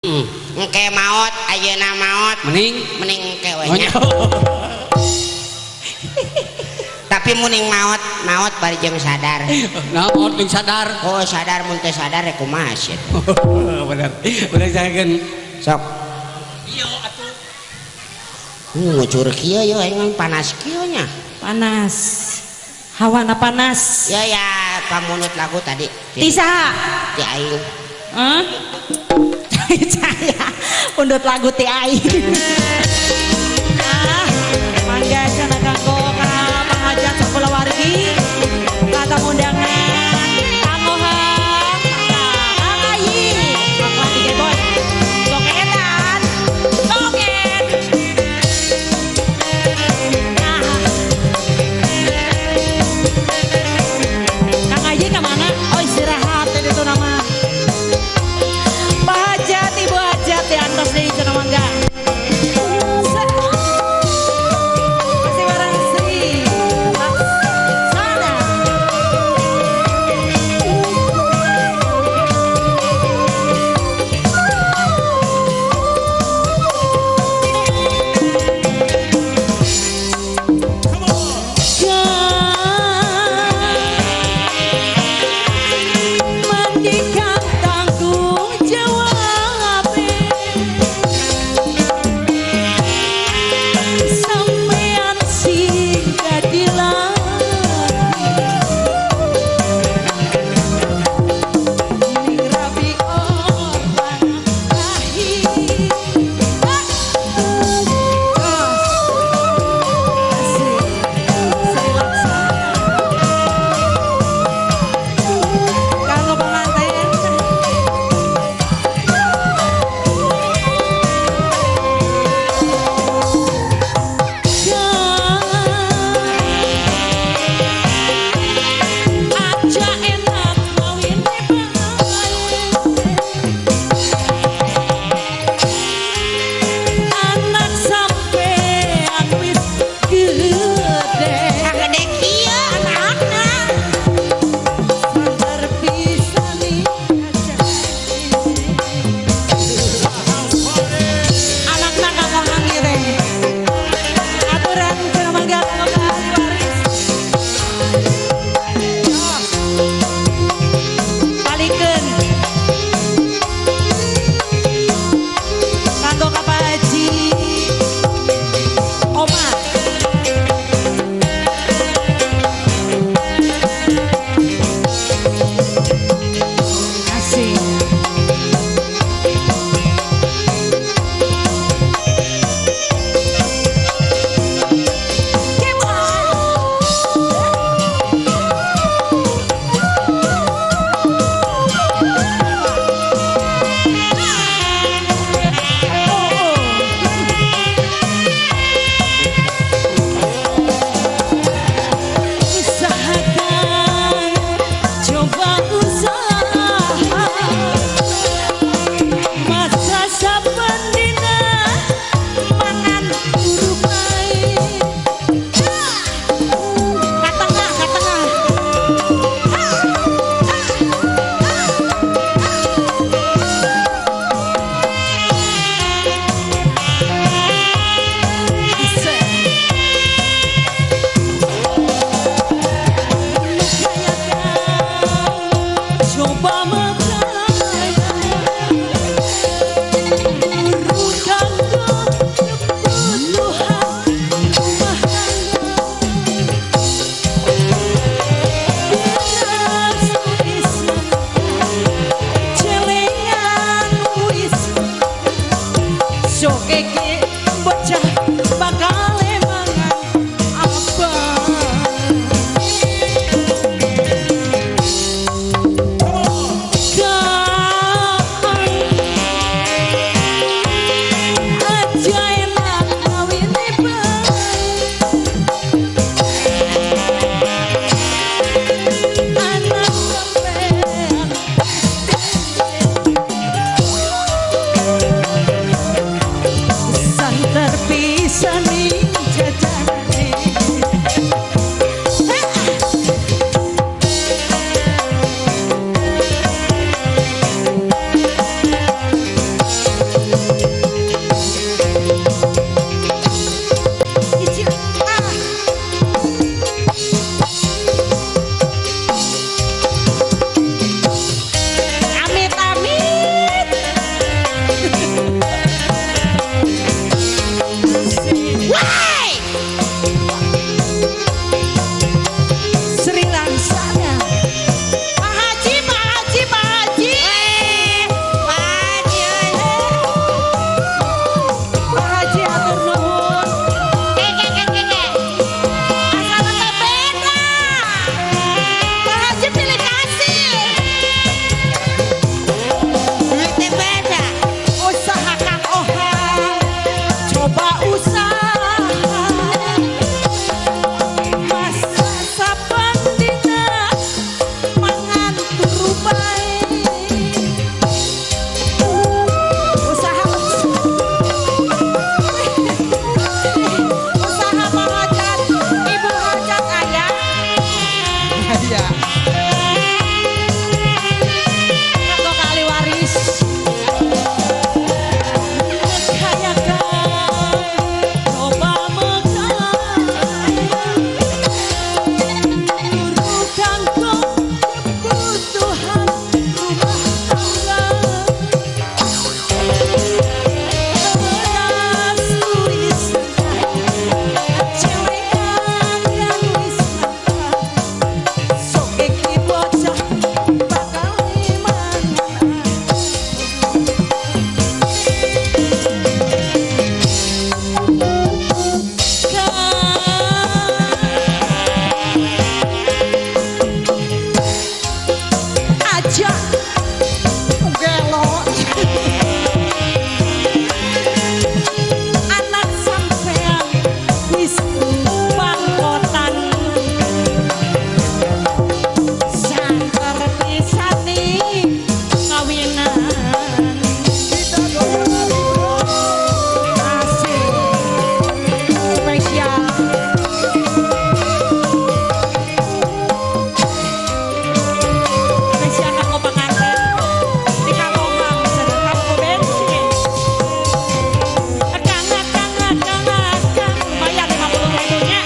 Engke maot ayeuna maot mending engke we nya. Tapi muning maot bari jeung sadar. Maot jeung sadar. Oh sadar mun teu sadar rek kumaha sih. Bener. Bener sakeun Sok. Ieu atuh. Ngucur kieu yo aing panas kieu nya. Panas. Hawana panas. Ya pamunut lagu tadi. Tisa. Ti aing. Hah? Saya undut lagu ti aing. Mangga cenah kanggo ka pangajak sekolah wargi. Kata undangan Kamohang. Kang Ayi. Apa tiga boy? Soketan. Soket. Kang Ayi ke mana? Oh istirahat itu nama. Ibu hajat di antos di cenah mangga. Masih barang Sri Laksana. Mandikan tanggung jawab. Sampean sing kadilan ning rabi orang lahir. Sri Laksana kanggo pengantin. Aja enak kawin anak sampean wis gede. Gede kieu anakna. Santer pisani anakna kamohang ieu teh. Aturan cenah mangga kanggo ahli waris. Palikeun kanggo ka Pak Haji Omar. Asik. Usahakan, coba usaha masa saben dina mangan buru bae. Ka tengah, ka tengah. Coba makanya urutan kebutuhan rumah tangga. Beras wis celengan wis sok iki bocah bakal mangan apa. Aja enak kawin anak sampean Icil, ah. Amit amit. Woi, Sri Lansana. Pak Haji, Pak Haji, Pak Haji. Pak Haji atur nuhun. Asal teh beda. Pak Haji pilih kasih. duit teh beda. Usaha Kang Ohang. Coba usaha. Masa sapan dina mangan turu bae. Usaha usaha Pak Hajat, Ibu Hajat aya. Iya. Kanggo kali waris. Kayakan, coba megang. Guru kangkung kebutuhan rumah tangga. Beras tulis celengan dan wisata. Sok iki bocah bakal dimana. Aja gelo anak sampean wis bangkotan santer pisani kawinan asik spesial. Spesial kanggo pengantin di Kang Ohang sareng kanggo bensin. Akang bayar 50.000 nya.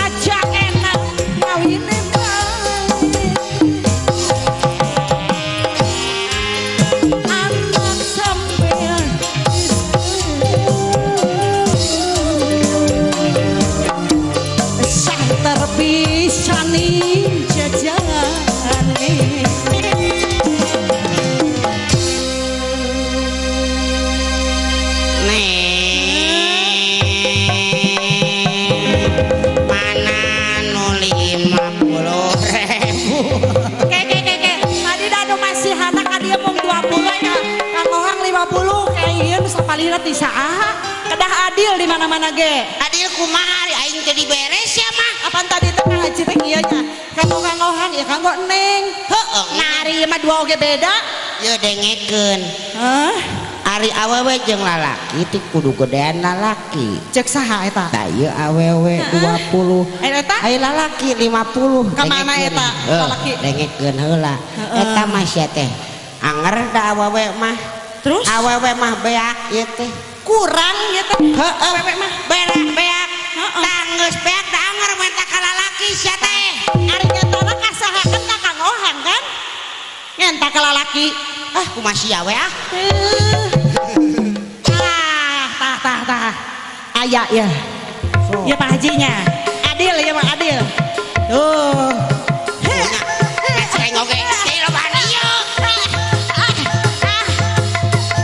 Aja enak ngawine bae. Anak sampean santer pisani jajane. Neng, mana nu 50.000? Tadi dadu masih anak dia mau 20 ya. Kang Ohang 50 kayak ieu nu sapalira ti saha? Kedah adil di mana-mana ge. Adil kumaha ari aing jadi beres ya mah. Apaan tadi teh Kang Haji teh ieu nya? Kanggo Kang Ohang ya kanggo Neng. Heeh. Nari mah dua oge beda. Ye dengekeun. Hah? Ari awewe jeung lalaki teh kudu gedean lalaki. Cek saha eta? Da ieu awewe 20. Eta? Ai lalaki 50. Kamana Dengekeun. eta? Heuh, Lalaki. dengekeun heula. Eta mah sia teh. Anger da awewe mah. Terus Awewe mah beak ieu teh. kurang ya teh. Heeh. Awewe mah Beak. Heeh. Tah geus beak da anger menta ka lalaki sia teh. ari nyatana kasahakeun ka Kang Ohang kan? Nyenta ka lalaki. Ah, kumaha sia we ah. Tah. Aya ya. Ya Pak Hajinya. Adil ya Pak adil. Tuh. Ceng oge. Teh loba ieu.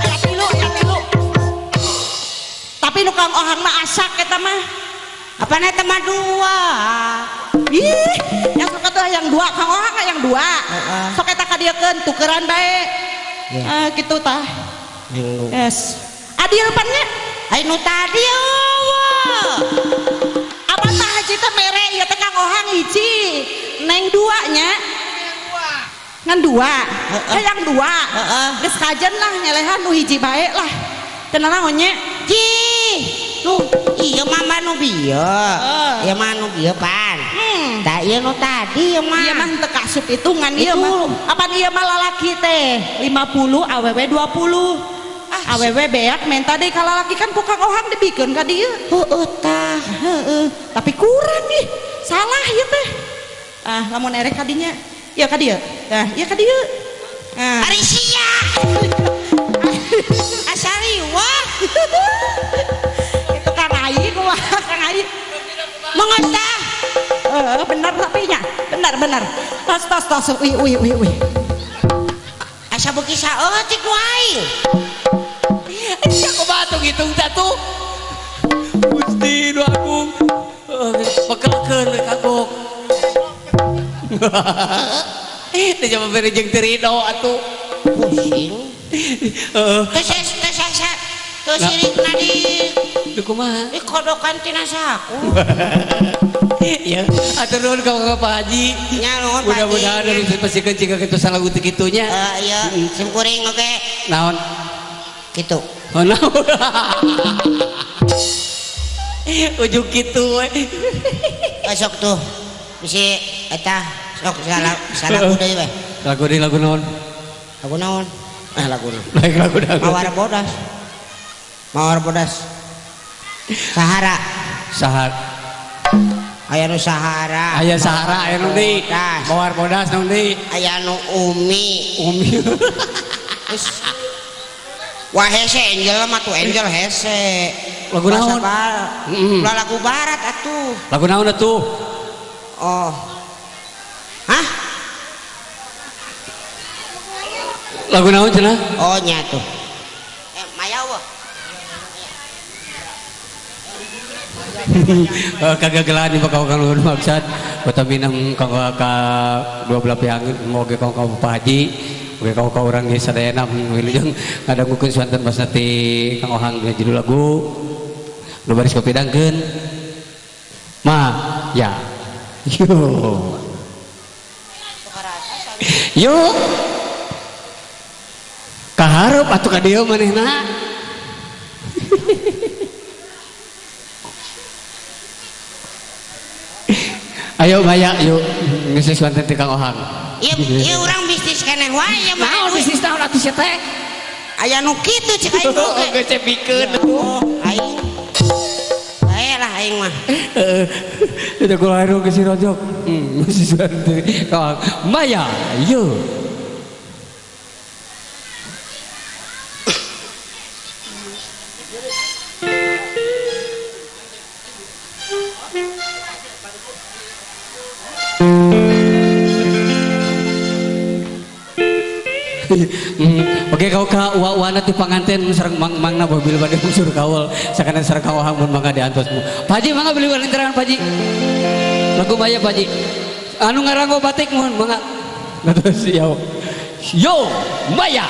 Aya tilu. Tapi nu Kang Ohang mah asak eta mah. Apana eta mah dua. Ih, yang sok atuh yang dua Kang Ohang mah yang dua. Heeh. Sok eta kadiekeun tukeran bae. Ya. Gitu tah. Yang Yes. Adil pan nya. ai nu tadi eueuh. Apa tah Haji teh mere ieu teh Kang Ohang hiji. Neng dua nya. Ngan dua. Heeh. Yang dua. Heeh. Geus kajen lah nyelehan nu hiji bae lah. Teu naon nya. Ji. Nu ieu mah nu bieu. Ieu mah nu bieu pan. tak iya nu tadi ya mah Iya mah teu kasup hitungan ieu Itu. mah. Apa ieu mah lalaki teh 50 awewe 20. Awewe beak menta deui ka lalaki kan ku Kang Ohang dibikeun ka dieu. heueuh tah Heeh, tapi kurang nih. Salah ieu teh. Ah, lamun erek ka dinya. Ieu ka dieu. Nah, ieu ka dieu. Nah. ari sia asari wah Itu Kang Ai kumaha Kang Ai. mengota Benar tapi nya. Benar. Tos. Ui. asa beuki saeutik ku aing Iya kok batung hitung satu. Gusti nu agung. Pekelkeun we kagok. Teh coba bere jeung terido atuh. pusing teu sirikna Duh kumaha? di kodokan tina saku Ya, atur nuhun ka Pak Haji. nya nuhun Pak Haji. Mudah-mudahan dari pasikeun jika kitu salah utik kitunya. Iya sim kuring oge Naon? kitu Oh, naon? Ujug kitu we. sok tuh bisi eta sok salaku deui we Lagu naon? lagu naon lagu naon Baik lagu naon. Mawar bodas Sahara Sahar. aya nu Sahara Aya Sahara aya nu deui. Bodas. Mawar bodas naon deui? aya nu Umi Umi. Terus wah hese Angel mah tuh Angel hese Lagu naon? Ulah lagu barat atuh Lagu naon atuh? oh hah Lagu naon cenah? oh nya tuh Maya wah Kagagalan di bakal kang ulun maksud utawi nang kang ka dua belah pihak moge kang Pak Haji moge kang urang ge sadayana wilujeng ngadangukeun swanten pas nanti Kang Ohang dina judul lagu nu baris kopidangkeun ya yo kaharep atuh ka dieu manehna. Ayo Maya, yuk ngeus swanten ti Kang Ohang. Ieu urang bisnis keneh wae mah. Naon bisnis naon atuh sia teh? Aya nu kitu cek aing oge. Geus cepikeun. Aing. Bae lah aing mah. Heeh. Eta kula ero ke si Rojok. Mesti swanten ti Kang Ohang. Maya, yuk. Oke kau ka uwa-uwana ti panganten sareng mangna mobil bade unsur kaul sakana sareng Kang Ohang mun mangga diantosmu. Pak Haji mangga beli walinteran Pak Haji. Lagu Maya Pak Haji. Anu ngarango batik mohon mangga. Ngatos yo. Yo Maya.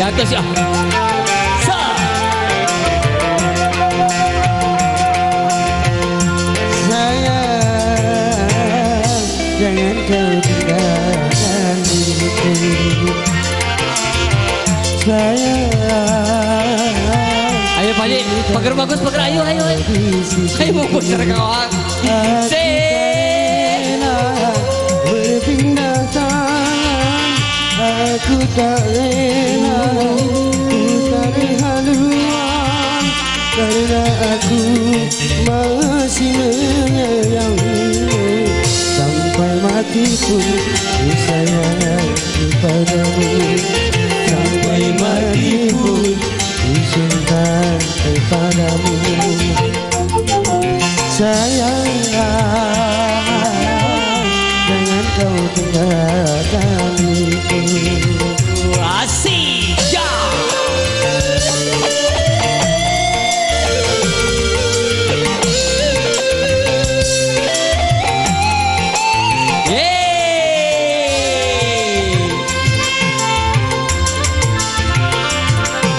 Atas ya. Sayang, jangan kau tinggalkan diriku. Sayang. Ayo Pak Haji, pagar bagus, pagar ayo. Ayo mau bocor kawan. Berpindah tangan, aku tak rela, ku tarik haluan, karena aku masih menyayangimu. Sampai mati pun ku sayang padamu. Sampai mati pun ku cinta kepadamu. Sayang, jangan kau tinggalkanku. Asik ya.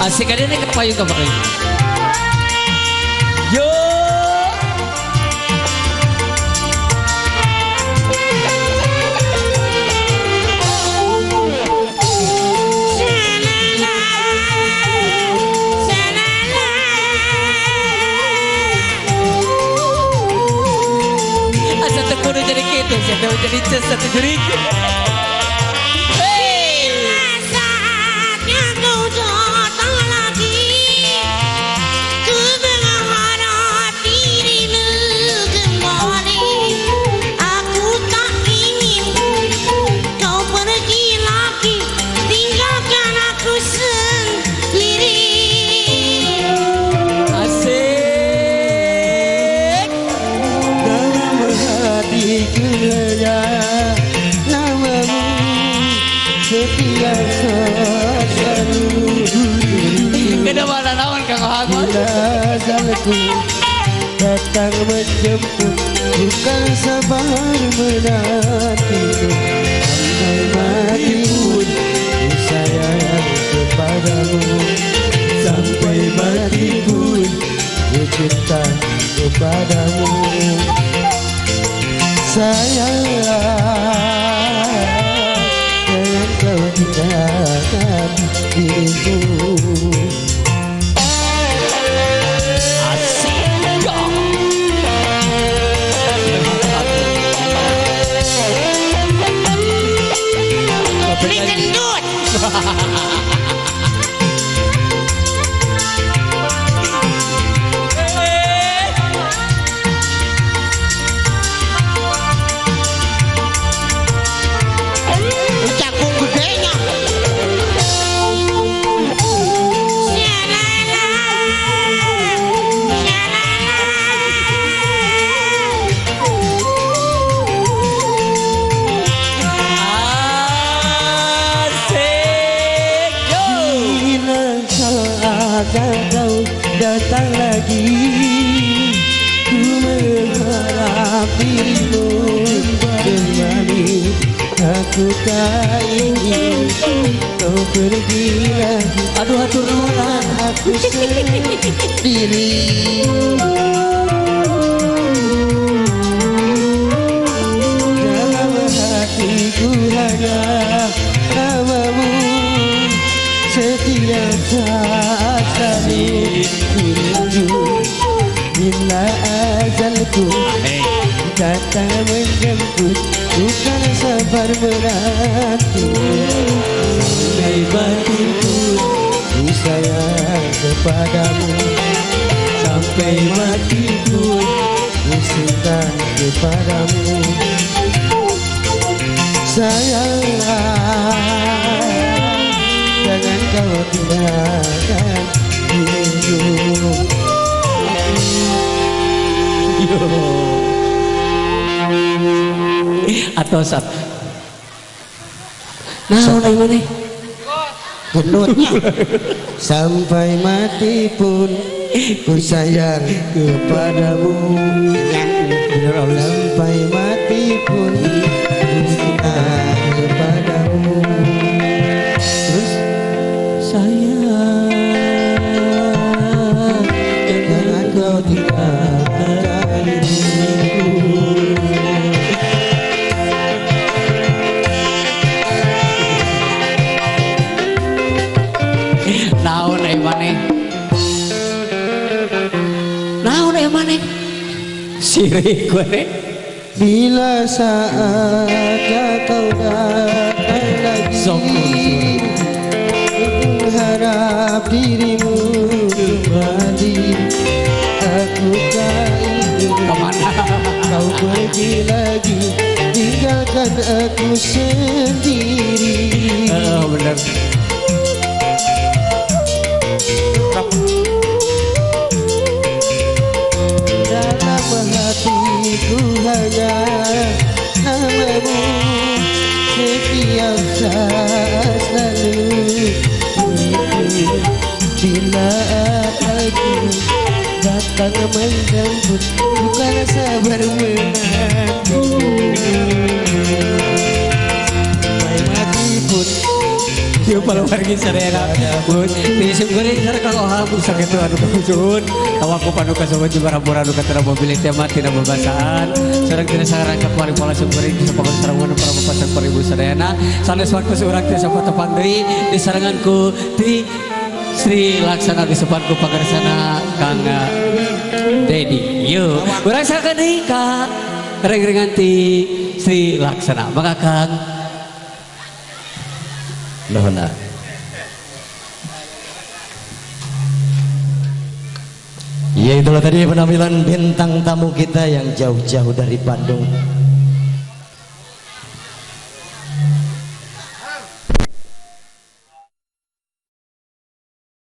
Asik ada nih kepayung kabar ini. Yo. Asa tekudu jadi gitu, saya jadi satu jurik. Kedamaian nawan Kang Ohang. Zalku datang menjemput, bukan sabar menanti. Sampai mati pun ku sayang kepadamu. Sampai mati pun ku cinta kepadamu. Sayang, jangan kau tinggalkan diriku. Beli gendut. Cakung gedenya. Kau datang lagi, ku mengharap dirimu kembali. Aku tak ingin kau pergi lagi. Aduh hatur nuhun. Aku sendiri. Dalam hatiku hanya namamu. Setiap saat kami rindu. Bila ajalku datang menjemput, bukan sabar menanti. Sampai mati pun ku sayang kepadamu. Sampai mati pun ku cinta kepadamu. Sayang, jangan kau tinggalkan diriku. Atau sat. Nah, udah mana? Gendutnya. Sampai mati pun ku sayang kepadamu. Sampai mati pun ku cinta kepadamu. Terus sayang, jangan kau tinggalkan diriku. Naon maneh? Naon maneh? Sirik gue. Bila saatnya kau datang lagi, harap dirimu kembali. Aku tak ingin kau pergi lagi, tinggalkan aku sendiri. Bener. dalam hatiku hanya namamu setiap saat selalu beriku bila aku datang menjemput bukan sabar menanti sampai mati pun Yo paluargi sarena pun di simgore sareng kang oham sakit anu kaujun tawaku panuka sobat juga rampura anu katara mobil teh mati na babasaan sareng tina sareng kamari pola simgore bisa pakai sareng anu para bapasan paribu sarena sanes waktu seurang teh sapat tepang deui di sarenganku ti Sri Laksana di sepanku pangarsana Kang Dedi. Yo urang sakeun deui ka reng-rengan ti Sri Laksana maka Kang Nuhun. Ya itulah tadi penampilan bintang tamu kita yang jauh-jauh dari Bandung.